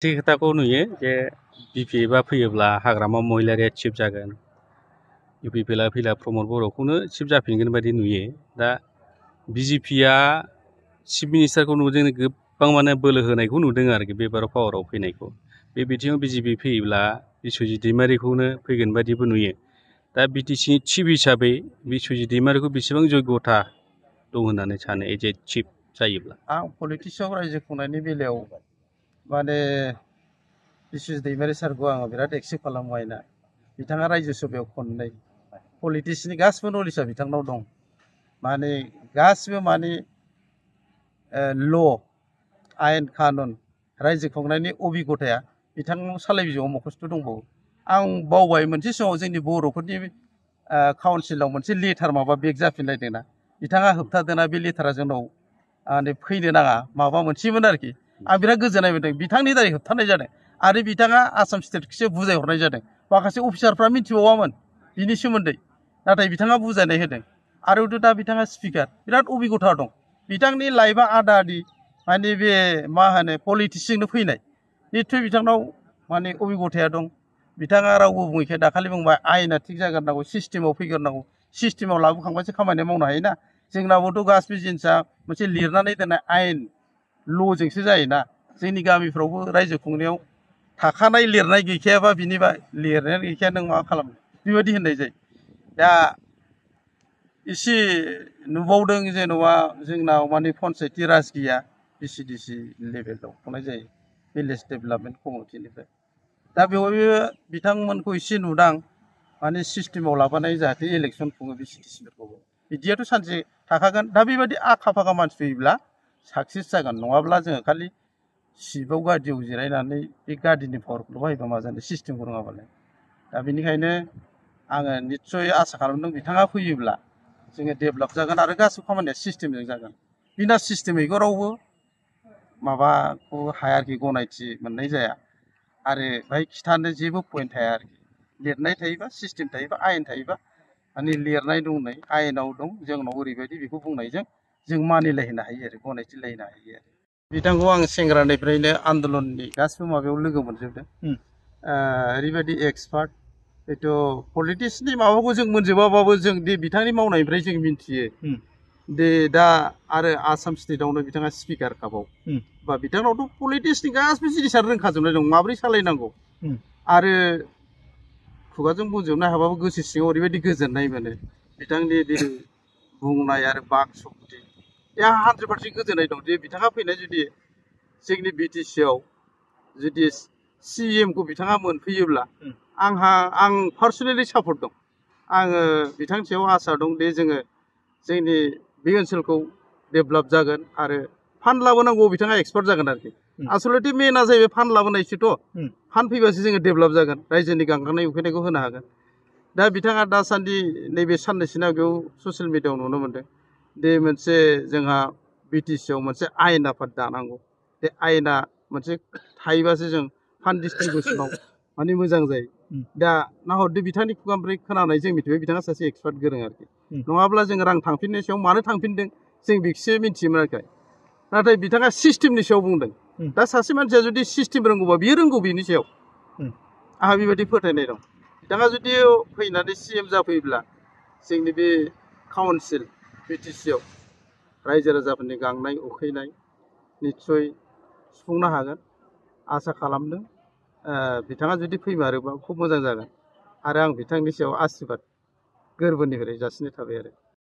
थि खोथाखौ नुयो जे बिपिएफआ फैयोब्ला हाग्रामा महिलारिया चिफ जागोन, इउपिपिएलआ फैला प्रमद बर'खौनो चिफ जाफिनगोन बायदि नुयो। दा बिजेपिआ चिफ मिनिस्टारखौ नुदों गोबां माने बोलो होनायखौ नुदों आरोखि बेबाराव पावाराव फैनायखौ। बे बिथिङाव बिजेपि फैयोब्ला बिस्वजित दैमारिखौनो फैगोन बायदिबो नुयो। दा बिटिसिनि चिफ हिसाबै बिस्वजित दैमारिखौ बेसेबां जग्यता दं होननानै सानो एज ए चिफ जायोब्ला? आं पलिटिक्सआव रायजो खुंनायनि बेलायाव माने बिस्वजित दैमारि सारखौ आङो बिराद एक्सेप्ट खालामो आरोना। बिथाङा रायजो सभायाव खननै पलिटिक्सनि गासिबो नलेजआ बिथांनाव दं। माने गासिबो माने ल आयेन कानुन रायजो खुंनायनि अभिगथाया बिथांनाव सालाय बिजौआव मखस्थ' दंबावो। आं बावबाय मोनसे समाव जोंनि बर'फोरनि काउन्सिलाव मोनसे लेटार माबा बेक जाफिनलायदोंना, बिथाङा होबथादोंना बे लेटारा जोंनाव फैनो नाङा माबा मोनसेमोन आरोखि। आं बिराद गोजोननाय मोन्दों बिथांनि दारै होबथानाय जादों आरो बिथाङा आसाम स्टेटखौसो बुजायहरनाय जादों। माखासे अफिसारफ्रा मिथिबावामोन बिनि सोमोन्दै, नाथाय बिथाङा बुजायनाय होदों। आरो दा बिथाङा स्पिकार बिराद अभिगथा दं। बिथांनि लाइफआ आदा आदि माने बे मा होनो पलिटिक्सजोंनो फैनाय, निस्सय बिथांनाव माने अभिगथाया दं। बिथाङा रावबो बुङैखाय दाखालि बुंबाय आयेना थिग जाग्रोनांगौ, सिस्टेमाव फैग्रोनांगौ, सिस्टेमाव लाबोखांबासो खामानि मावनो हायोना। जोंनाबोथ' गासिबो जिनिसा मोनसे लिरनानै दोननाय आयेन ल'जोंसो जायोना। जोंनि गामिफ्रावबो रायजो खुंनायाव थाखानाय लिरनाय गैखायाबा बिनिबा लिरनायानो गैखाया नों मा खालामनो बेबायदि होननाय जायो। दा एसे नुबावदों जेन'बा जोंनाव माने पन्सायती राज गैया, बिसिडिसि लेभेलाव खुंनाय जायो भिलेज डेभेलपमेन्ट कमिटिनिफ्राय। दा बेवहायबो बिथांमोनखौ एसे नुदां माने सिस्टेमाव लाबोनाय जाहाथे इलेक्सन खुङो बिसिडिसिफोरखौबो। बिदियाथ' सानसे थाखागोन। दा बेबायदि आखा फाखा मानसि फैयोब्ला साक्सेस जागोन, नङाब्ला जोङो खालि सिटआव गादियाव जिरायनानै बे गादिनि पावारखौल' बाहायबा मा जानो सिस्टेमखौ रोङाबालाय। दा बेनिखायनो आङो निस्सय आसा खालामदों बिथाङा फैयोब्ला जोङो डेभेलप जागोन आरो गासिबो खामानिया सिस्टेमजों जागोन। बिना सिस्टेमैखौ रावबो माबाखौ हाया आरोखि, गनायथि मोननाय जाया। आरो बाहाय खिथानो जेबो पइन्ट थाया आरोखि। लिरनाय थायोबा सिस्टेम थायोबा आयेन थायोबा माने लिरनाय दंनाय आयेनाव दं, जोंनाव ओरैबायदि बेखौ बुंनायजों जों मानिलायहोनो हायो आरो गनायथि लायनो हायो आरो। बिथांखौ आं सेंग्रानिफ्रायनो आन्दलननि गासिबो माबायाव लोगो मोनजोबदों। ओरैबायदि एक्सपार्ट, हयथ' पलिटिक्सनि माबाखौ जों मोनजोबाबाबो जों दे बिथांनि मावनायनिफ्राय जों मिन्थियो दे दा आरो आसाम स्टेटआवनो बिथाङा स्पिकार काबाव बा बिथांनावथ' पलिटिक्सनि गासिबो जिनिसानो रोंखाजोबनाय दं, माबोरै सालायनांगौ। आरो खुगाजों बुंजोबनो हाबाबो गोसो सिङाव ओरैबायदि गोजोननाय मोनो बिथांनि दिनै बुंनाय आरो बाक सक्ति। दा 100% गोजोननाय दं जे बिथाङा फैनाय जुदि जोंनि बिटिसिआव जुदि सिएमखौ बिथाङा मोनफैयोब्ला आं पार्सनेलि सापर्ट दं। आङो बिथांनि सायाव आसा दं दे जोङो जोंनि बे ओनसोलखौ डेभेलप जागोन आरो फान्ड लाबोनांगौ बिथाङा एक्सपार्ट जागोन आरोखि। आसलथे मेना जाहैबाय फान्ड लाबोनायसोथ', फान्ड फैबासो जोङो डेभेलप जागोन, रायजोनि गांखांनाय उखैनायखौ होनो हागोन। दा बिथाङा दासान्दि नैबे साननैसोनि आगोलाव ससियेल मिडियाआव नुनो मोन्दों दे मोनसे जोंहा बिटिसिआव मोनसे आयेन आफाद दानांगौ। बे आयेना मोनसे थायोबासो जों फान्ड डिस्ट्रिबिउसनाव माने मोजां जायो। दा नाहरदो बिथांनि खुगानिफ्राय खोनानाय जों मिथिबाय बिथाङा सासे एक्सपार्ट गोरों आरोखि। नङाब्ला जों रां थांफिननायनि सायाव मानो थांफिनदों जों बेखौसो मिन्थियोमोन आरोखि। नाथाय बिथाङा सिस्टेमनि सायाव बुंदों। दा सासे मानसिया जुदि सिस्टेम रोंगौबा बियो रोंगौ बेनि सायाव, आंहा बेबायदि फोथायनाय दं। बिथाङा जुदि फैनानै सिएम जाफैब्ला जोंनि बे काउन्सिल बिटिसिआव रायजो राजाफोरनि गांनाय उखैनाय निस्सय सुफुंनो हागोन आसा खालामदों। बिथाङा जुदि फैमारोबा खुब मोजां जागोन आरो आं बिथांनि सायाव आशीर्बाद गोरबोनिफ्राय जासिनाय थाबाय आरो।